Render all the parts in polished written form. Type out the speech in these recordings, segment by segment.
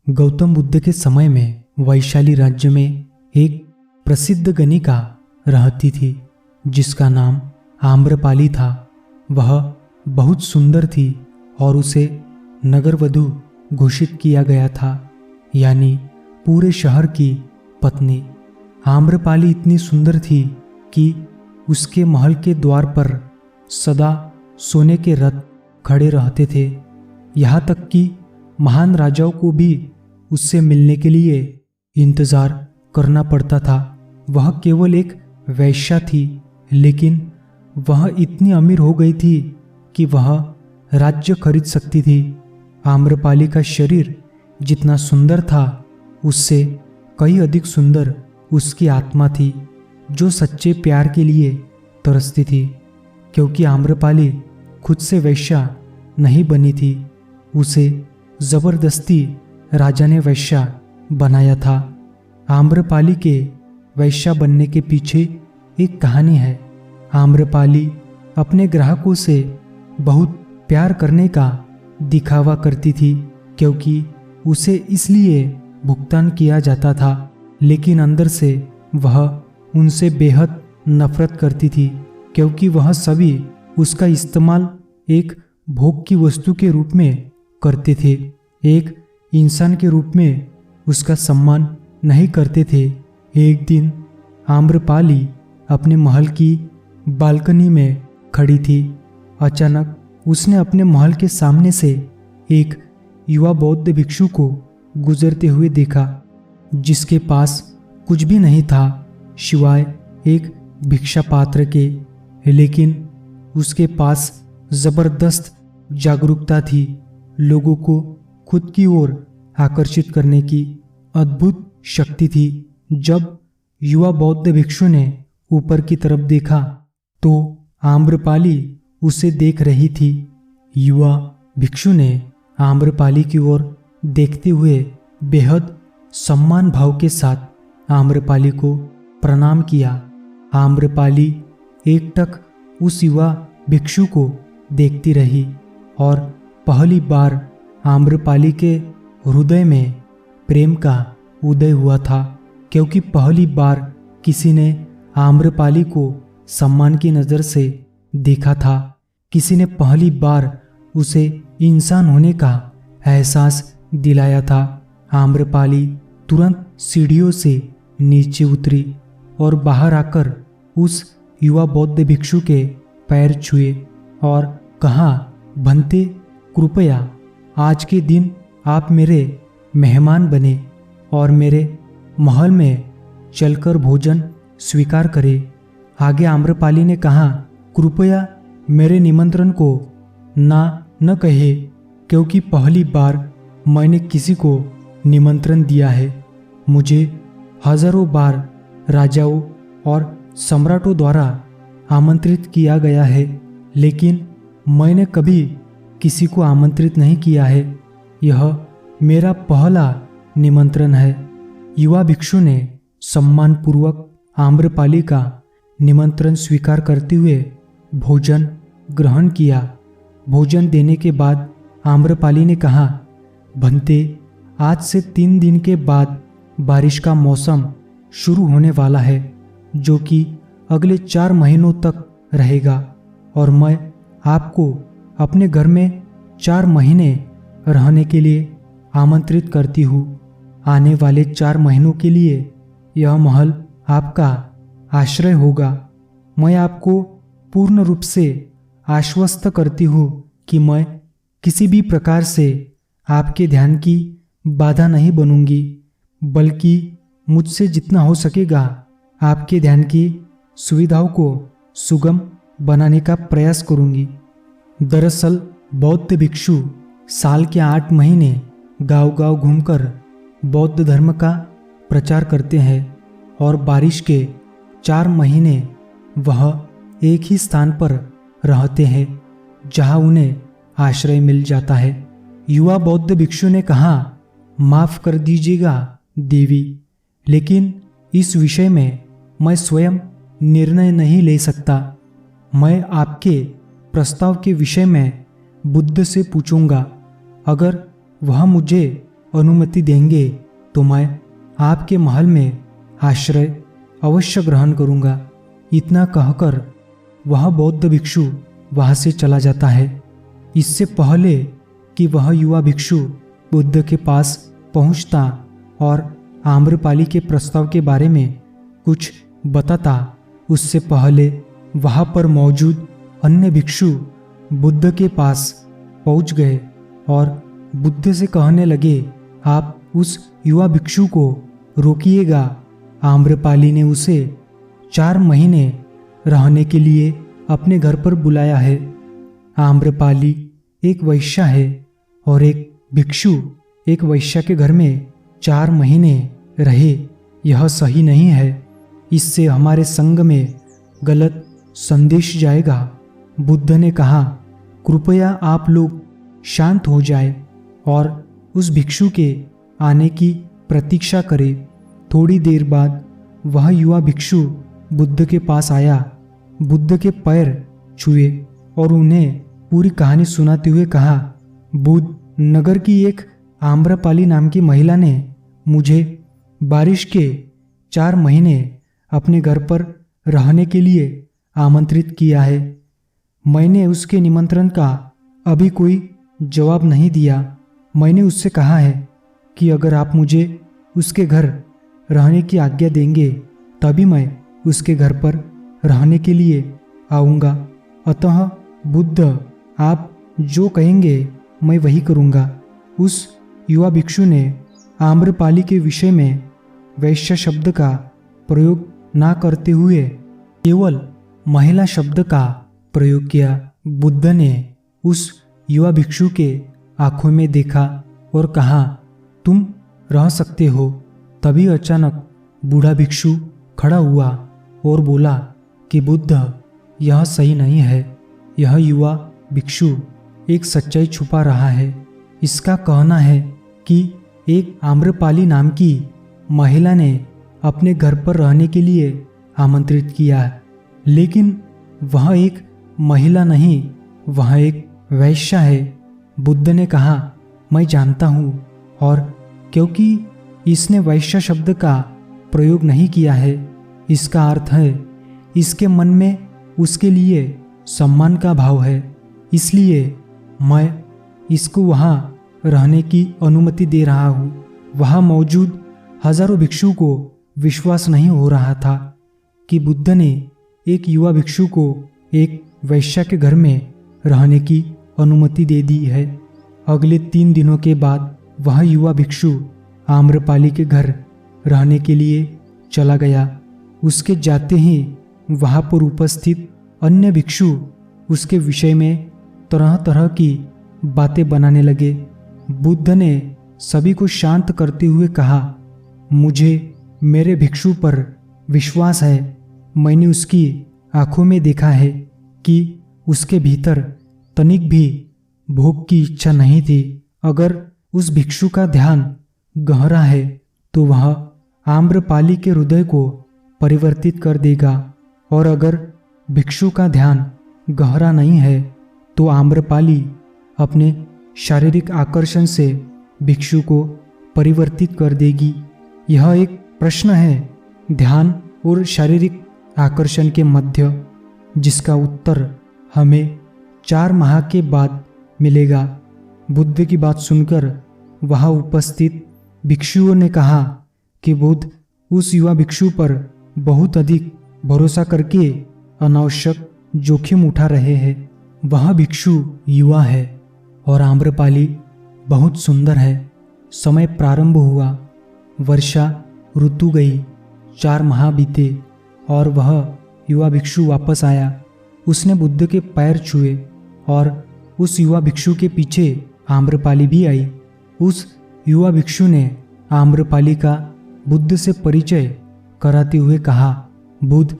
गौतम बुद्ध के समय में वैशाली राज्य में एक प्रसिद्ध गणिका रहती थी जिसका नाम आम्रपाली था। वह बहुत सुंदर थी और उसे नगरवधु घोषित किया गया था, यानी पूरे शहर की पत्नी। आम्रपाली इतनी सुंदर थी कि उसके महल के द्वार पर सदा सोने के रथ खड़े रहते थे। यहाँ तक कि महान राजाओं को भी उससे मिलने के लिए इंतजार करना पड़ता था। वह केवल एक वेश्या थी, लेकिन वह इतनी अमीर हो गई थी कि वह राज्य खरीद सकती थी। आम्रपाली का शरीर जितना सुंदर था, उससे कई अधिक सुंदर उसकी आत्मा थी, जो सच्चे प्यार के लिए तरसती थी। क्योंकि आम्रपाली खुद से वेश्या नहीं बनी थी, उसे जबरदस्ती राजा ने वेश्या बनाया था। आम्रपाली के वेश्या बनने के पीछे एक कहानी है। आम्रपाली अपने ग्राहकों से बहुत प्यार करने का दिखावा करती थी, क्योंकि उसे इसलिए भुगतान किया जाता था, लेकिन अंदर से वह उनसे बेहद नफरत करती थी, क्योंकि वह सभी उसका इस्तेमाल एक भोग की वस्तु के रूप में करते थे, एक इंसान के रूप में उसका सम्मान नहीं करते थे। एक दिन आम्रपाली अपने महल की बालकनी में खड़ी थी। अचानक उसने अपने महल के सामने से एक युवा बौद्ध भिक्षु को गुजरते हुए देखा, जिसके पास कुछ भी नहीं था सिवाय एक भिक्षा पात्र के, लेकिन उसके पास जबरदस्त जागरूकता थी। लोगों को खुद की ओर आकर्षित करने की अद्भुत शक्ति थी। जब युवा बौद्ध भिक्षु ने ऊपर की तरफ देखा तो आम्रपाली उसे देख रही थी। युवा भिक्षु ने आम्रपाली की ओर देखते हुए बेहद सम्मान भाव के साथ आम्रपाली को प्रणाम किया। आम्रपाली एकटक उस युवा भिक्षु को देखती रही और पहली बार आम्रपाली के हृदय में प्रेम का उदय हुआ था, क्योंकि पहली बार किसी ने आम्रपाली को सम्मान की नज़र से देखा था। किसी ने पहली बार उसे इंसान होने का एहसास दिलाया था। आम्रपाली तुरंत सीढ़ियों से नीचे उतरी और बाहर आकर उस युवा बौद्ध भिक्षु के पैर छुए और कहा, भंते, कृपया आज के दिन आप मेरे मेहमान बने और मेरे महल में चलकर भोजन स्वीकार करें। आगे आम्रपाली ने कहा, कृपया मेरे निमंत्रण को ना न कहे, क्योंकि पहली बार मैंने किसी को निमंत्रण दिया है। मुझे हजारों बार राजाओं और सम्राटों द्वारा आमंत्रित किया गया है, लेकिन मैंने कभी किसी को आमंत्रित नहीं किया है। यह मेरा पहला निमंत्रण है। युवा भिक्षु ने सम्मानपूर्वक आम्रपाली का निमंत्रण स्वीकार करते हुए भोजन ग्रहण किया। भोजन देने के बाद आम्रपाली ने कहा, भंते, आज से 3 दिन के बाद बारिश का मौसम शुरू होने वाला है, जो कि अगले 4 महीनों तक रहेगा, और मैं आपको अपने घर में 4 महीने रहने के लिए आमंत्रित करती हूँ। आने वाले 4 महीनों के लिए यह महल आपका आश्रय होगा। मैं आपको पूर्ण रूप से आश्वस्त करती हूँ कि मैं किसी भी प्रकार से आपके ध्यान की बाधा नहीं बनूंगी, बल्कि मुझसे जितना हो सकेगा आपके ध्यान की सुविधाओं को सुगम बनाने का प्रयास करूंगी। दरअसल बौद्ध भिक्षु साल के 8 महीने गांव-गांव घूमकर बौद्ध धर्म का प्रचार करते हैं और बारिश के 4 महीने वह एक ही स्थान पर रहते हैं, जहां उन्हें आश्रय मिल जाता है। युवा बौद्ध भिक्षु ने कहा, माफ कर दीजिएगा देवी, लेकिन इस विषय में मैं स्वयं निर्णय नहीं ले सकता। मैं आपके प्रस्ताव के विषय में बुद्ध से पूछूंगा। अगर वह मुझे अनुमति देंगे तो मैं आपके महल में आश्रय अवश्य ग्रहण करूँगा। इतना कहकर वह बौद्ध भिक्षु वहाँ से चला जाता है। इससे पहले कि वह युवा भिक्षु बुद्ध के पास पहुँचता और आम्रपाली के प्रस्ताव के बारे में कुछ बताता, उससे पहले वहाँ पर मौजूद अन्य भिक्षु बुद्ध के पास पहुँच गए और बुद्ध से कहने लगे, आप उस युवा भिक्षु को रोकिएगा। आम्रपाली ने उसे 4 महीने रहने के लिए अपने घर पर बुलाया है। आम्रपाली एक वैश्या है और एक भिक्षु एक वैश्या के घर में 4 महीने रहे, यह सही नहीं है। इससे हमारे संघ में गलत संदेश जाएगा। बुद्ध ने कहा, कृपया आप लोग शांत हो जाए और उस भिक्षु के आने की प्रतीक्षा करें। थोड़ी देर बाद वह युवा भिक्षु बुद्ध के पास आया, बुद्ध के पैर छुए और उन्हें पूरी कहानी सुनाते हुए कहा, बुद्ध, नगर की एक आम्रपाली नाम की महिला ने मुझे बारिश के 4 महीने अपने घर पर रहने के लिए आमंत्रित किया है। मैंने उसके निमंत्रण का अभी कोई जवाब नहीं दिया। मैंने उससे कहा है कि अगर आप मुझे उसके घर रहने की आज्ञा देंगे तभी मैं उसके घर पर रहने के लिए आऊँगा। अतः बुद्ध, आप जो कहेंगे मैं वही करूँगा। उस युवा भिक्षु ने आम्रपाली के विषय में वैश्य शब्द का प्रयोग ना करते हुए केवल महिला शब्द का प्रयोग किया। बुद्ध ने उस युवा भिक्षु के आंखों में देखा और कहा, तुम रह सकते हो। तभी अचानक बूढ़ा भिक्षु खड़ा हुआ और बोला कि बुद्ध, यह सही नहीं है। यह युवा भिक्षु एक सच्चाई छुपा रहा है। इसका कहना है कि एक आम्रपाली नाम की महिला ने अपने घर पर रहने के लिए आमंत्रित किया, लेकिन वह एक महिला नहीं, वह एक वैश्या है। बुद्ध ने कहा, मैं जानता हूँ, और क्योंकि इसने वैश्य शब्द का प्रयोग नहीं किया है, इसका अर्थ है इसके मन में उसके लिए सम्मान का भाव है, इसलिए मैं इसको वहाँ रहने की अनुमति दे रहा हूँ। वहाँ मौजूद हजारों भिक्षु को विश्वास नहीं हो रहा था कि बुद्ध ने एक युवा भिक्षु को एक वैश्या के घर में रहने की अनुमति दे दी है। अगले 3 दिनों के बाद वह युवा भिक्षु आम्रपाली के घर रहने के लिए चला गया। उसके जाते ही वहाँ पर उपस्थित अन्य भिक्षु उसके विषय में तरह तरह की बातें बनाने लगे। बुद्ध ने सभी को शांत करते हुए कहा, मुझे मेरे भिक्षु पर विश्वास है। मैंने उसकी आंखों में देखा है कि उसके भीतर तनिक भी भोग की इच्छा नहीं थी। अगर उस भिक्षु का ध्यान गहरा है तो वह आम्रपाली के हृदय को परिवर्तित कर देगा, और अगर भिक्षु का ध्यान गहरा नहीं है तो आम्रपाली अपने शारीरिक आकर्षण से भिक्षु को परिवर्तित कर देगी। यह एक प्रश्न है ध्यान और शारीरिक आकर्षण के मध्य, जिसका उत्तर हमें 4 माह के बाद मिलेगा। बुद्ध की बात सुनकर वहाँ उपस्थित भिक्षुओं ने कहा कि बुद्ध उस युवा भिक्षु पर बहुत अधिक भरोसा करके अनावश्यक जोखिम उठा रहे हैं। वह भिक्षु युवा है और आम्रपाली बहुत सुंदर है। समय प्रारंभ हुआ, वर्षा ऋतु गई, 4 माह बीते और वह युवा भिक्षु वापस आया। उसने बुद्ध के पैर छुए और उस युवा भिक्षु के पीछे आम्रपाली भी आई। उस युवा भिक्षु ने आम्रपाली का बुद्ध से परिचय कराते हुए कहा, बुद्ध,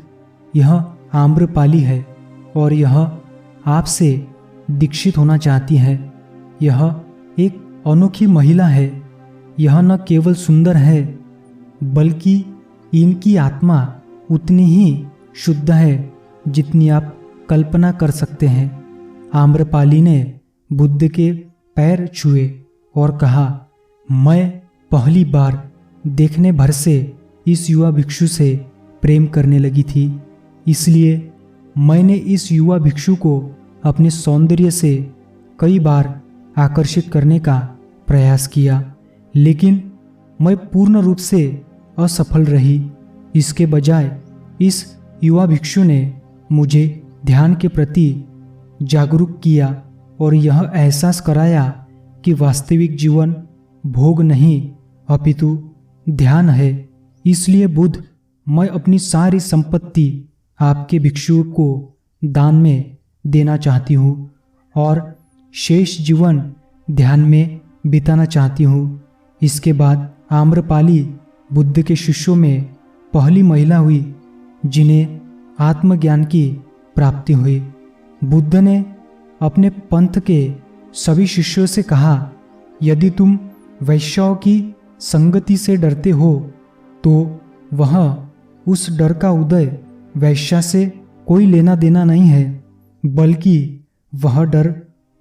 यह आम्रपाली है और यह आपसे दीक्षित होना चाहती है। यह एक अनोखी महिला है। यह न केवल सुंदर है बल्कि इनकी आत्मा उतनी ही शुद्ध है जितनी आप कल्पना कर सकते हैं। आम्रपाली ने बुद्ध के पैर छुए और कहा, मैं पहली बार देखने भर से इस युवा भिक्षु से प्रेम करने लगी थी। इसलिए मैंने इस युवा भिक्षु को अपने सौंदर्य से कई बार आकर्षित करने का प्रयास किया, लेकिन मैं पूर्ण रूप से असफल रही। इसके बजाय इस युवा भिक्षु ने मुझे ध्यान के प्रति जागरूक किया और यह एहसास कराया कि वास्तविक जीवन भोग नहीं अपितु ध्यान है। इसलिए बुद्ध, मैं अपनी सारी संपत्ति आपके भिक्षुओं को दान में देना चाहती हूँ और शेष जीवन ध्यान में बिताना चाहती हूँ। इसके बाद आम्रपाली बुद्ध के शिष्यों में पहली महिला हुई जिन्हें आत्मज्ञान की प्राप्ति हुई। बुद्ध ने अपने पंथ के सभी शिष्यों से कहा, यदि तुम वैश्याओं की संगति से डरते हो तो वह उस डर का उदय वैश्या से कोई लेना देना नहीं है, बल्कि वह डर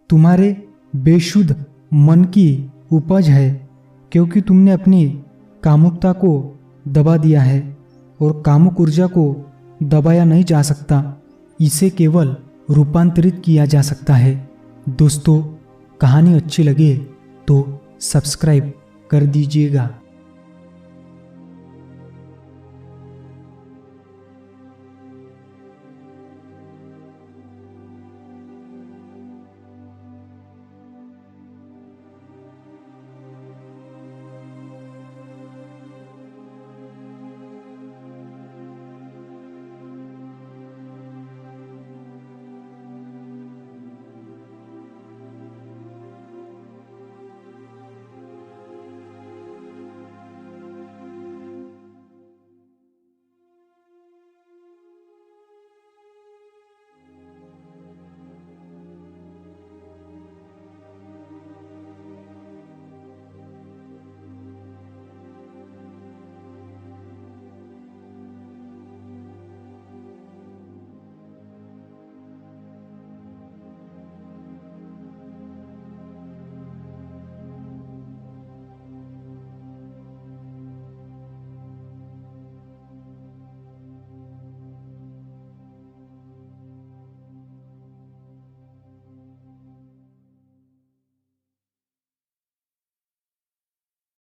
तुम्हारे बेशुद्ध मन की उपज है, क्योंकि तुमने अपनी कामुकता को दबा दिया है और कामुक ऊर्जा को दबाया नहीं जा सकता, इसे केवल रूपांतरित किया जा सकता है। दोस्तों, कहानी अच्छी लगे तो सब्सक्राइब कर दीजिएगा।